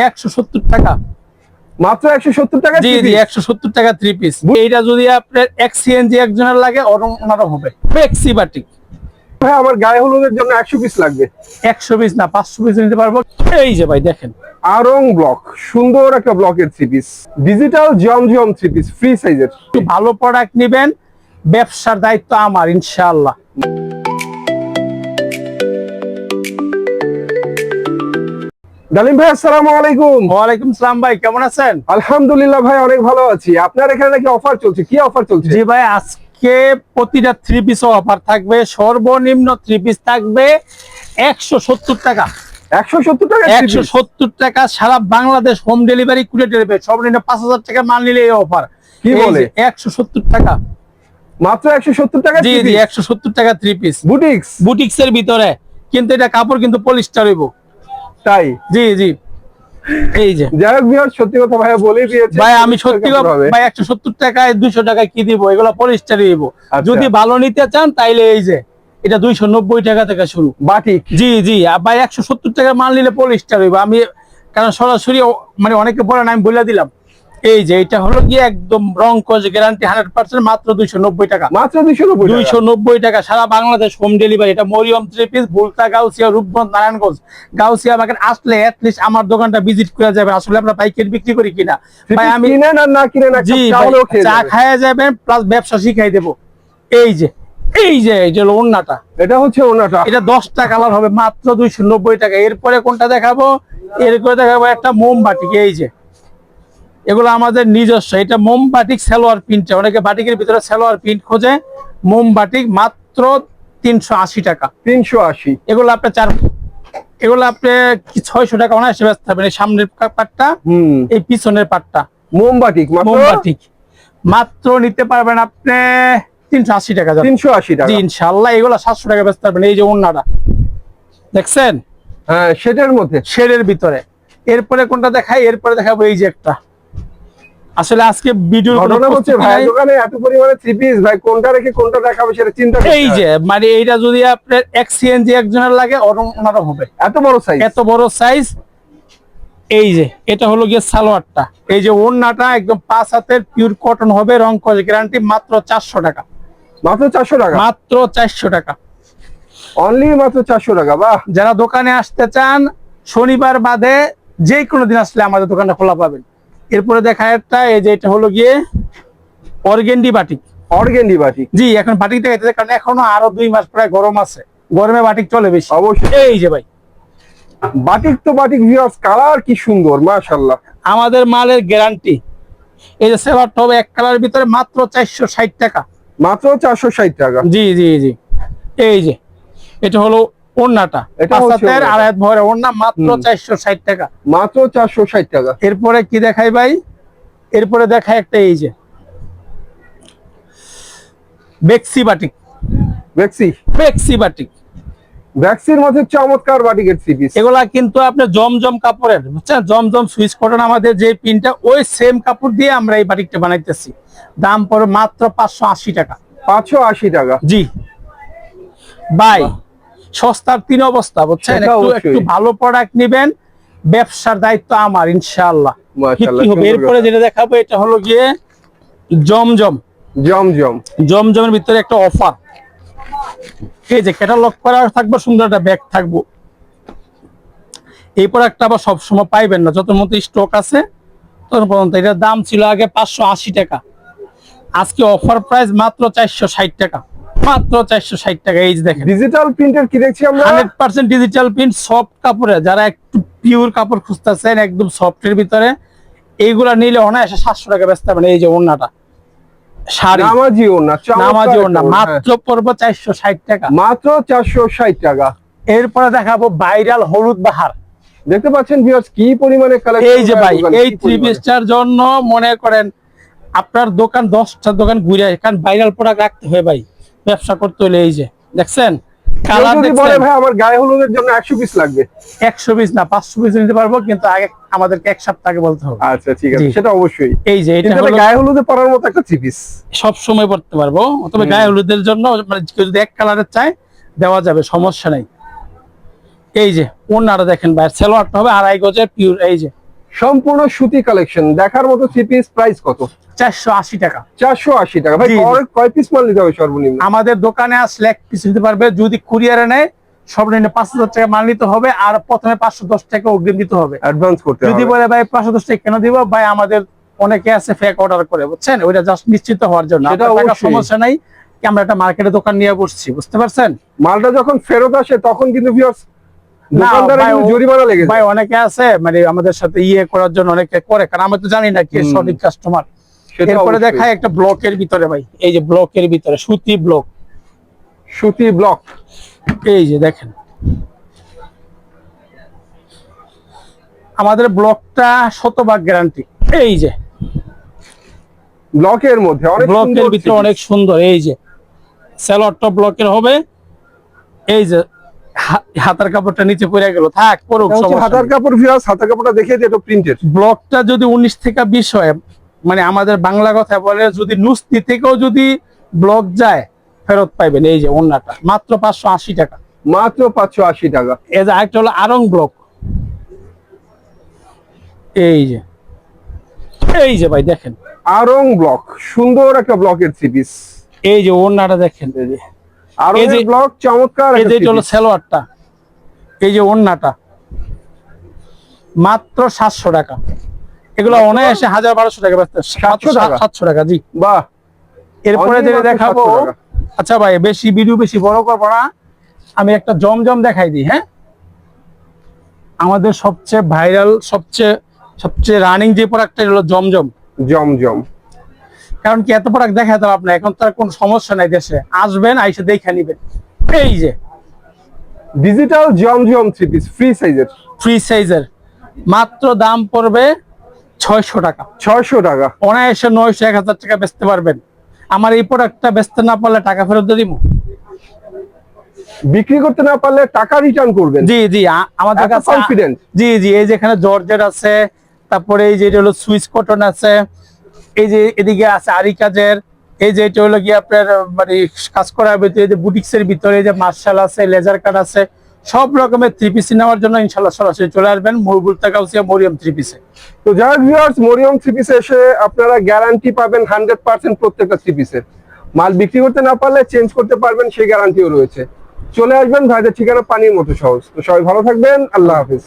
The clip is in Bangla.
170 টাকা, মাত্র 170 টাকা। জি জি 170 টাকা 3 পিস। এইটা যদি আপনার এক্সচেঞ্জে একজনের লাগে ওনারও হবে। বেক্সি বাটিক ভাই আমার গায়ে হলুদের জন্য 100 পিস লাগবে। 100 পিস না 500 পিস নিতে পারবো। এই যে ভাই দেখেন আরং ব্লক, সুন্দর একটা ব্লকের 3 পিস, ডিজিটাল জমজম 3 পিস, ফ্রি সাইজের। একটু ভালো প্রোডাক্ট নেবেন, ব্যবসার দায়িত্ব আমার ইনশাআল্লাহ। ডালিম ভাই আসসালামু আলাইকুম। ওয়ালাইকুম সালাম ভাই, কেমন আছেন? আলহামদুলিল্লাহ ভাই অনেক ভালো আছি। আপনার এখানে নাকি অফার চলছে, কি অফার চলছে? জি ভাই, আজকে প্রতিটা 3 পিস অফার থাকবে। সর্বনিম্ন 3 পিস থাকবে 170 টাকা। 170 টাকা, 170 টাকা সারা Bangladesh home delivery, courier delivery. সর্বনিম্ন 5000 টাকা মাল নিলে এই অফার। কি বলে? 170 টাকা, মাত্র 170 টাকা। জি জি 170 টাকা 3 পিস, বুটিক্স, বুটিক্সের ভিতরে। কিন্তু এটা কাপড় কিন্তু পলিস্টার হইব। তাই? জি জি এই যে যাই হোক ভিউয়ার, সত্যি কথা ভাইয়া বলে দিয়েছে ভাই, আমি সত্যি ভাই 170 টাকায় 200 টাকায় কি দিব? এগুলো পলিস্টার দিব। যদি ভালো নিতে চান তাইলে এই যে এটা 290 টাকা থেকে শুরু বাটিক। জি জি ভাই, 170 টাকা মাল নিলে পলিস্টার হইব। আমি কারণ সরাসরি মানে অনেকে বলেন, আমি বলে দিলাম। এই যে এটা হলো গিয়ে একদম রং কস গ্যারান্টি 100%, মাত্র 290 টাকা। মাত্র 290 টাকা সারা বাংলাদেশ হোম ডেলিভারি। এটা মরিয়ম 3 পিস, ভুলতা, গাউসিয়া, রূপগঞ্জ, নারায়ণগঞ্জ। গাউসিয়া মার্কেট আসলে এটলিস্ট আমার দোকানটা ভিজিট করে যাবেন। আসলে আমরা পাইকারি বিক্রি করি কিনা ভাই, আমি কিনেন আর না কিনেন জি চা খাইয়া যাবেন প্লাস ব্যবসা শিখাই দেবো। এই যে এটা হলো ওন্নাটা, এটা হচ্ছে ওনাটা। এটা 10টা কালার হবে, মাত্র 290 টাকা। এরপরে কোনটা দেখাবো? এরপরে দেখাবো একটা মোমবাটিক। এই যে এগুলো আমাদের নিজস্ব, এটা মোমবাটিক সালোয়ার প্রিন্ট। অনেকে বাটিকের ভিতরে সালোয়ার প্রিন্ট খোঁজে। মোমবাটিক মাত্র 380 টাকা। 380। এগুলো আপনি এগুলো আপনি 600 টাকা অনায়াসে ব্যস্ত পাবেন। এই সামনের পাটটা, এই পিছনের পাটটা মোমবাটিক, মোমবাটিক মাত্র নিতে পারবেন আপনি 380 টাকা। 380 টাকা, জি ইনশাআল্লাহ। এগুলো 700 টাকা ব্যস্ত পাবেন। এই যে ওন্নাটা দেখছেন, হ্যাঁ শেডের মধ্যে, শেডের ভিতরে। এরপরে কোনটা দেখাই? এরপরে দেখাবো এই যে একটা। আসলে আজকে ভিডিওর ঘটনা হচ্ছে ভাই দোকানে এত পরিমাণে 3 পিস, ভাই কোনটা রেখে কোনটা দেখাবো সেটা চিন্তা করতে হয়। এই যে মানে এইটা যদি আপনার এক্সচেঞ্জে একজনের লাগে ওনারও হবে। এত বড় সাইজ, এত বড় সাইজ। এই যে এটা হলো গিয়ে সালোয়ারটা। এই যে ওন্নাটা একদম 5 হাতের পিওর কটন হবে, রং কস গ্যারান্টি। মাত্র 400 টাকা। মাত্র 400 টাকা, মাত্র 400 টাকা অনলি মাত্র 400 টাকা। বাহ! যারা দোকানে আসতে চান শনিবার বাদে যে কোনো দিন আসলে আমাদের দোকানটা খোলা পাবেন। এরপরে দেখা একটা, এই যে এটা হলো গিয়ে অর্গেন্ডি বাটিক। অর্গেন্ডি বাটিক, জি এখন বাটিক দেখাইতেছে কারণ এখনো আরো 2 মাস প্রায় গরম আছে, গরমে বাটিক চলে বেশি অবশ্যই। এই যে ভাই বাটিক তো বাটিক ভিউয়ার্স, কালার কি সুন্দর মাশাআল্লাহ। আমাদের মালের গ্যারান্টি। এই যে সেলারটা হবে এক কালারের ভিতরে, মাত্র 460 টাকা। মাত্র 460 টাকা। জি জি জি এই যে এটা হলো ওন্নাটা, পাঁচাতের আড়াই ভরে ওন্না, মাত্র 460 টাকা। মাত্র 460 টাকা। এরপরে কি দেখাই ভাই? এরপরে দেখাই একটা, এই যে বেক্সি বাটিক। বেক্সি বাটিক, ব্যাক্সির মধ্যে চমৎকার বাটিকের 3 পিস। এগুলা কিন্তু আপনি জমজম কাপড়ের, বুঝছেন? জমজম সুইচ কটন আমাদের যে প্রিন্টটা, ওই সেম কাপড় দিয়ে আমরা এই বাটিকটা বানাইতেছি। দাম পড়ে মাত্র 580 টাকা। 580 টাকা। জি ভাই, সস্তার 3 অবস্থা, বুঝছেন? একটু ভালো প্রোডাক্ট নেবেন, ব্যবসার দায়িত্ব আমার ইনশাআল্লাহ। এরপরে যেটা দেখাবো এটা হলো গিয়ে জমজমের ভিতরে একটা অফার। এই যে ক্যাটালগ করা থাকবে, সুন্দর একটা ব্যাগ থাকবো। এই প্রোডাক্টটা আবার সবসময় পাইবেন না, যত মতো স্টক আছে তত পর্যন্ত। এটার দাম ছিল আগে 580 টাকা, আজকে অফার প্রাইস মাত্র 460 টাকা। মাত্র 460 টাকা। এই যে দেখেন ডিজিটাল প্রিন্টের কি দেখছি আমরা, 100% ডিজিটাল প্রিন্ট, সফট কাপড়ে। যারা একটু পিওর কাপড় খুঁজতেছেন একদম সফটের ভিতরে, এইগুলা নিলে অনায়াসে 700 টাকা বেচতে পারেন। এই যে ওন্নাটা, শাড়ি নামাজি ওন্না, মাত্র পড়বে 460 টাকা। মাত্র 460 টাকা। এরপরে দেখাবো ভাইরাল হলুদ বাহার। দেখতে পাচ্ছেন ভিউয়ার্স কি পরিমাণে কালেকশন। এই যে ভাই, এই 3 পিসটার জন্য মনে করেন আপনার দোকান 10টা দোকান ঘুরে, কারণ ভাইরাল প্রোডাক্ট রাখতে হয় ভাই, ব্যবসা করতে হলে। এই যে দেখছেন কালার, যদি বলে ভাই আমার গায়ে হলুদের জন্য 100 পিস লাগবে, 100 পিস না 500 পিস নিতে পারবো, কিন্তু আগে আমাদেরকে 1 সপ্তাহ আগে বলতে হবে। আচ্ছা ঠিক আছে, সেটা অবশ্যই। এই যে এটা হলো গায়ে হলুদে পরার মতো একটা 3 পিস, সব সময় পড়তে পারবো। তবে গায়ে হলুদের জন্য মানে কেউ যদি এক কালারের চায় দেওয়া যাবে, সমস্যা নাই। এই যে ওন্নাটা দেখেন ভাই, সালোয়ারটা হবে 2.5 গজের পিওর। এই যে সম্পূর্ণ সুতি কালেকশন দেখার মতো থ্রি পিস, প্রাইস কত? 480 টাকা। 480 টাকা। ভাই জি, জি। কয় পিস মাল নিতে হবে সর্বনিম্ন? আমাদের দোকানে আসলে এক পিস নিতে পারবে, যদি কুরিয়ারে নেয় সর্বনিম্ন 5000 টাকা মাল নিতে হবে, আর প্রথমে 510 টাকা অগ্রিম দিতে হবে। অ্যাডভান্স করতে যদি হবে। বলে ভাই 510 টাকা কেন দিব, ভাই আমাদের অনেকে আছে ফেক অর্ডার করে, বুঝছেন, ওইটা জাস্ট নিশ্চিত হওয়ার জন্য। সেটা আপনার টাকা অবশ্যই। সমস্যা নাই, কি আমরা একটা মার্কেটে দোকান নিয়ে বসছি, বুঝতে পারছেন? মালটা যখন ফেরত আসে তখন কিন্তু ভিউয়ার্স না, দোকানদারের ভাই, কিন্তু জরিমানা লেগে ভাই যায়। অনেকে আছে মানে আমাদের সাথে করার জন্য অনেকে করে, কারণ আমরা তো জানি না কে সঠিক কাস্টমার। সেটা এরপরে অবশ্যই। দেখায় একটা ব্লকের ভিতরে, ভাই এই যে ব্লকের ভিতরে সুতি ব্লক, সুতি ব্লক। এই যে দেখেন আমাদের ব্লকটা 100% গ্যারান্টি। এই যে ব্লকের মধ্যে অনেক ব্লকের সুন্দর ভিতরে three অনেক piece। সুন্দর, এই যে স্যালোয়ারটা ব্লকের হবে। এই যে হাতার কাপড়টা নিচে পড়ে গেল, থাক পড়ুক, এটা হচ্ছে সমস্যা হাতার নেই। কাপড় ভিউয়ার্স, হাতার কাপড়টা দেখিয়ে দিই, এটা প্রিন্টেড। ব্লকটা যদি 19 থেকে 20 হয়, মানে আমাদের বাংলা কথা বলে যদি নুস্তি থেকেও যদি ব্লক যায় ফেরত পাইবেন। এই যে ওন্নাটা মাত্র 580 টাকা। মাত্র 580 টাকা। এই যে আরেকটা হলো আরং ব্লক, এই যে ভাই দেখেন, আরং ব্লক, সুন্দর একটা ব্লকের থ্রি পিস। এই যে ওন্নাটা দেখেন, এই যে আরং এই যে ব্লক চমৎকার এই একটা যে three এটা হলো piece। সালোয়ারটা, এই যে ওন্নাটা মাত্র 700 টাকা। এগুলো মাত্র অনায়াসে 1000-1200 টাকা বেচতে, 700 টাকা? 700 টাকা, জি। বাহ। এরপরে অনলি যেটা মাত্র দেখাবো, 700 টাকা। আচ্ছা ভাই বেশি ভিডিও বেশি বড় করবো না, আমি একটা জমজম দেখাই দিই। হ্যাঁ, আমাদের সবচেয়ে ভাইরাল, সবচেয়ে রানিং যে প্রোডাক্টটা হলো জমজম। জমজম। কারণ কি এত প্রোডাক্ট দেখাতে হবে আপনার, এখন তার কোনো সমস্যা নাই, দেশে আসবেন আইসে দেখে নিবেন। এই যে ডিজিটাল জমজম থ্রি পিস, ফ্রি সাইজের, ফ্রি সাইজের, মাত্র দাম পড়বে 600 টাকা। 600 টাকা। অনায়াসে 900-1000 টাকা বেচতে পারবেন। আমার এই প্রোডাক্টটা বেচতে না পারলে টাকা ফেরত দিয়ে দিব। বিক্রি করতে না পারলে টাকা রিটার্ন করবেন। জি জি, আমাদের এত কাছে confident? জি জি, এই যে এখানে জর্জেট আছে, তারপরে এই যে এটা হলো সুইস কটন আছে, এই যে এদিকে আছে আরি কাজের, এই যে এটা হলো গিয়ে আপনার মানে কাজ করার ভিতরে, এই যে বুটিক্সের ভিতরে এই যে মার্শাল আছে, লেজার কাট আছে, সব রকমের থ্রি পিস নেওয়ার জন্য ইনশাল্লাহ সরাসরি চলে আসবেন মহবুবুল গাউসিয়া মরিয়ম থ্রি পিসে। তো যারা ভিউয়ার্স মরিয়ম থ্রি পিসে এসে আপনারা গ্যারান্টি পাবেন 100% প্রত্যেকটা থ্রি পিসের। মাল বিক্রি করতে না পারলে চেঞ্জ করতে পারবেন, সেই গ্যারান্টিও রয়েছে। চলে আসবেন, ভাইদের ঠিকানা পানির মতো সহজ। তো সবাই ভালো থাকবেন, আল্লাহ হাফেজ।